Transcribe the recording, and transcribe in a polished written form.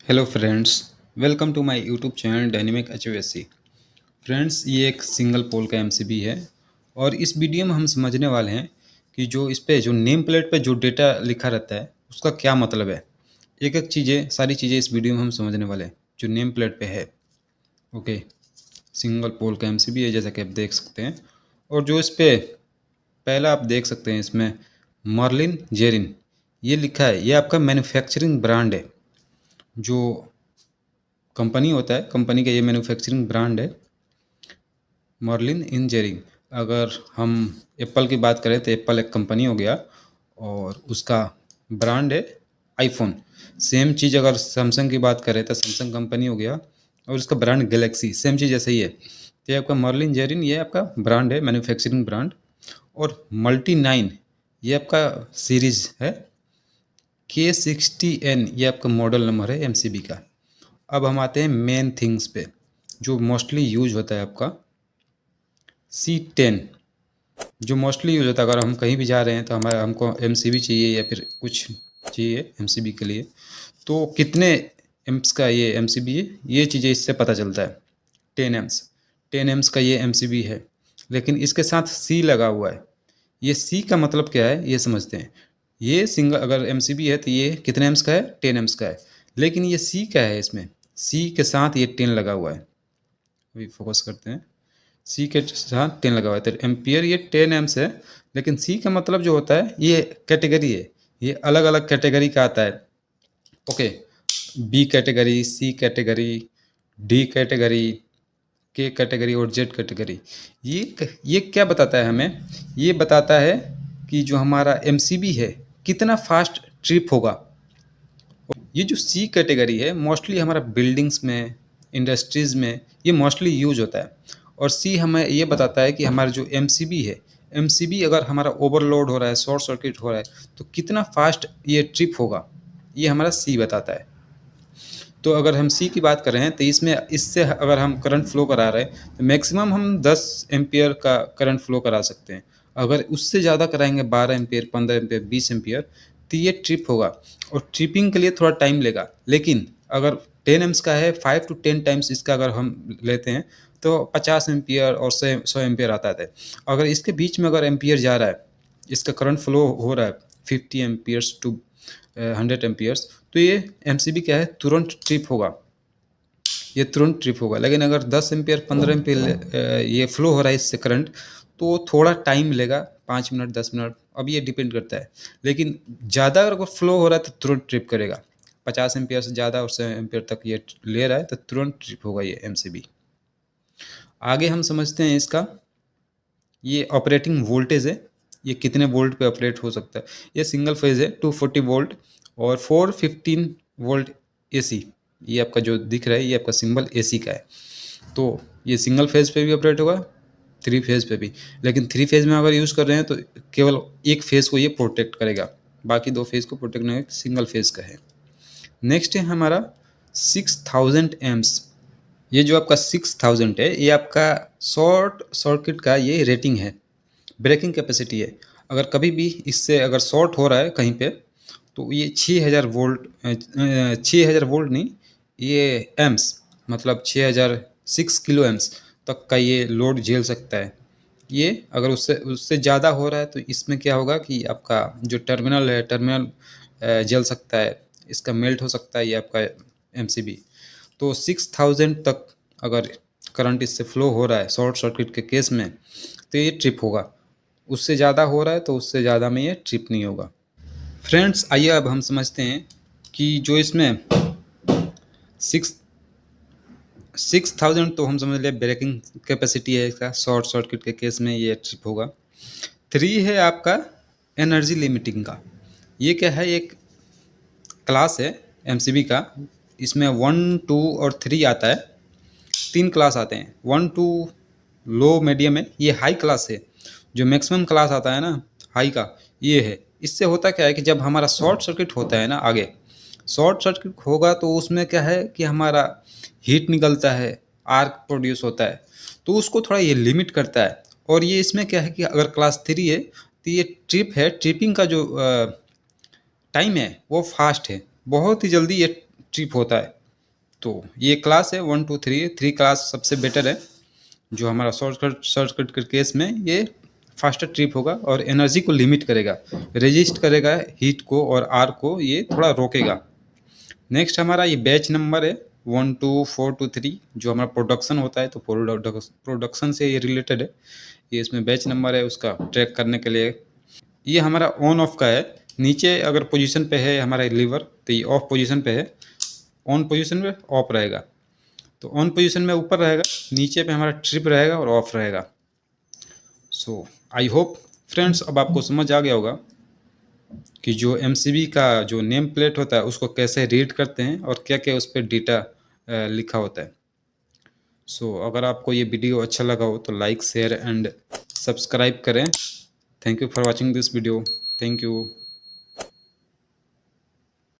Hello friends, welcome to my YouTube channel dynamic HOSC. Friends, ये एक single pole का MCB है और इस वीडियो में हम समझने वाले हैं कि जो इस पे जो नेम प्लेट पे जो डेटा लिखा रहता है उसका क्या मतलब है। एक एक चीज़ें सारी चीज़ें इस वीडियो में हम समझने वाले हैं जो नेम प्लेट पे है। ओके, सिंगल पोल का एमसीबी है जैसा कि आप देख सकते हैं। और जो इस पे पहला आप देख सकते हैं इसमें मर्लिन जेरिन ये लिखा है। ये आपका मैन्युफैक्चरिंग ब्रांड है। जो कंपनी होता है, कंपनी का ये मैन्युफैक्चरिंग ब्रांड है मर्लिन इंजीनियरिंग। अगर हम एप्पल की बात करें तो एप्पल एक कंपनी हो गया और उसका ब्रांड है आईफोन। सेम चीज़ अगर सैमसंग की बात करें तो सैमसंग कंपनी हो गया और उसका ब्रांड गैलेक्सी। सेम चीज़ ऐसे ही है। तो ये आपका मर्लिन जेरिन ये आपका ब्रांड है, मैन्युफैक्चरिंग ब्रांड। और मल्टी 9 ये आपका सीरीज है। K60N ये आपका मॉडल नंबर है एमसीबी का। अब हम आते हैं मेन थिंग्स पे जो मोस्टली यूज होता है आपका C10। जो मोस्टली यूज होता है अगर हम कहीं भी जा रहे हैं तो हमको एमसीबी चाहिए या फिर कुछ चाहिए एमसीबी के लिए, तो कितने एम्प्स का ये एमसीबी है ये चीज़ें इससे पता चलता है। 10 एम्प्स, 10 एम्प्स का ये एमसीबी है, लेकिन इसके साथ सी लगा हुआ है। ये सी का मतलब क्या है ये समझते हैं। ये सिंगल अगर एमसीबी है तो ये कितने एम्प्स का है, 10 एम्प्स का है। लेकिन ये सी क्या है, इसमें सी के साथ ये 10 लगा हुआ है। अभी फोकस करते हैं। सी के साथ 10 लगा हुआ है तो एम्पियर ये 10 एम्प्स है। लेकिन सी का मतलब जो होता है ये कैटेगरी है। ये अलग अलग कैटेगरी का आता है। ओके, बी कैटेगरी, सी कैटेगरी, डी कैटेगरी, के कैटेगरी और जेड कैटेगरी। ये क्या बताता है हमें? ये बताता है कि जो हमारा एमसीबी है कितना फास्ट ट्रिप होगा। ये जो सी कैटेगरी है मोस्टली हमारा बिल्डिंग्स में, इंडस्ट्रीज़ में ये मोस्टली यूज होता है। और सी हमें ये बताता है कि हमारा जो एमसीबी है, एमसीबी अगर हमारा ओवरलोड हो रहा है, शॉर्ट सर्किट हो रहा है, तो कितना फास्ट ये ट्रिप होगा, ये हमारा सी बताता है। तो अगर हम सी की बात कर रहे हैं तो इसमें इससे अगर हम करंट फ्लो करा रहे हैं तो मैक्सिमम हम 10 एम्पियर का करंट फ्लो करा सकते हैं। अगर उससे ज़्यादा कराएंगे 12 एम्पियर, 15 एम्पियर, 20 एम्पियर, तो ये ट्रिप होगा। और ट्रिपिंग के लिए थोड़ा टाइम लेगा। लेकिन अगर 10 एम्स का है, 5 to 10 टाइम्स इसका अगर हम लेते हैं तो 50 एम्पियर और 100 एम्पियर आता है। अगर इसके बीच में अगर एम्पियर जा रहा है, इसका करंट फ्लो हो रहा है 50 एम्पियर्स टू 100 एम्पियर्स, तो ये एमसीबी क्या है, तुरंत ट्रिप होगा। ये तुरंत ट्रिप होगा। लेकिन अगर 10 एम्पियर, 15 एम्पियर ये फ्लो हो रहा है इससे करंट, तो थोड़ा टाइम लेगा, 5 मिनट, 10 मिनट, अब ये डिपेंड करता है। लेकिन ज़्यादा अगर फ्लो हो रहा है तो तुरंत ट्रिप करेगा। 50 एम्पियर से ज़्यादा और 100 एम्पियर तक ये ले रहा है तो तुरंत ट्रिप होगा ये एमसीबी। आगे हम समझते हैं इसका ये ऑपरेटिंग वोल्टेज है। ये कितने वोल्ट पे ऑपरेट हो सकता है। ये सिंगल फेज है 240 वोल्ट और 415 वोल्ट एसी। ये आपका जो दिख रहा है ये आपका सिंबल एसी का है। तो ये सिंगल फेज पे भी ऑपरेट होगा, 3 फेज पे भी। लेकिन 3 फेज में अगर यूज़ कर रहे हैं तो केवल एक फेज को ये प्रोटेक्ट करेगा, बाकी 2 फेज को प्रोटेक्ट नहीं, सिंगल फेज का है। नेक्स्ट है हमारा 6000 एम्प्स। ये जो आपका 6000 है ये आपका शॉर्ट सर्किट का ये रेटिंग है, ब्रेकिंग कैपेसिटी है। अगर कभी भी इससे अगर शॉर्ट हो रहा है कहीं पे तो ये 6000 वोल्ट, 6000 वोल्ट नहीं, ये एम्स मतलब 6000, 6 किलो एम्स तक का ये लोड झेल सकता है। ये अगर उससे उससे ज़्यादा हो रहा है तो इसमें क्या होगा कि आपका जो टर्मिनल है, टर्मिनल जल सकता है, इसका मेल्ट हो सकता है ये आपका एमसीबी। तो 6000 तक अगर करंट इससे फ्लो हो रहा है शॉर्ट सर्किट के केस में तो ये ट्रिप होगा। उससे ज़्यादा हो रहा है तो उससे ज़्यादा में ये ट्रिप नहीं होगा। फ्रेंड्स, आइए अब हम समझते हैं कि जो इसमें 6000 तो हम समझ ले ब्रेकिंग कैपेसिटी है इसका, शॉर्ट सर्किट के केस में ये ट्रिप होगा। 3 है आपका एनर्जी लिमिटिंग का। ये क्या है, एक क्लास है एमसीबी का। इसमें 1, 2 और 3 आता है। 3 क्लास आते हैं। 1, 2 लो मीडियम है, ये हाई क्लास है। जो मैक्सिमम क्लास आता है ना हाई का, ये है। इससे होता क्या है कि जब हमारा शॉर्ट सर्किट होता है ना, आगे शॉर्ट सर्किट होगा तो उसमें क्या है कि हमारा हीट निकलता है, आर्क प्रोड्यूस होता है, तो उसको थोड़ा ये लिमिट करता है। और ये इसमें क्या है कि अगर क्लास 3 है तो ये ट्रिप है, ट्रिपिंग का जो टाइम है वो फास्ट है, बहुत ही जल्दी ये ट्रिप होता है। तो ये क्लास है 1 2 3 3 क्लास सबसे बेटर है। जो हमारा शॉर्टकट के केस में ये फास्टर ट्रिप होगा और एनर्जी को लिमिट करेगा, रेजिस्ट करेगा हीट को और आर को ये थोड़ा रोकेगा। नेक्स्ट हमारा ये बैच नंबर है 1 2 4 2 3 जो हमारा प्रोडक्शन होता है, तो प्रोडक्शन से ये रिलेटेड है। ये इसमें बैच नंबर है उसका ट्रैक करने के लिए। ये हमारा ऑन ऑफ का है। नीचे अगर पोजीशन पे है हमारा लीवर तो ये ऑफ पोजीशन पे है, ऑन पोजीशन में ऑफ रहेगा। तो ऑन पोजीशन में ऊपर रहेगा, नीचे पे हमारा ट्रिप रहेगा और ऑफ रहेगा। सो आई होप फ्रेंड्स अब आपको समझ आ गया होगा कि जो एमसीबी का जो नेम प्लेट होता है उसको कैसे रीड करते हैं और क्या क्या उस पर डेटा लिखा होता है। सो अगर आपको ये वीडियो अच्छा लगा हो तो लाइक शेयर एंड सब्सक्राइब करें। Thank you for watching this video. Thank you.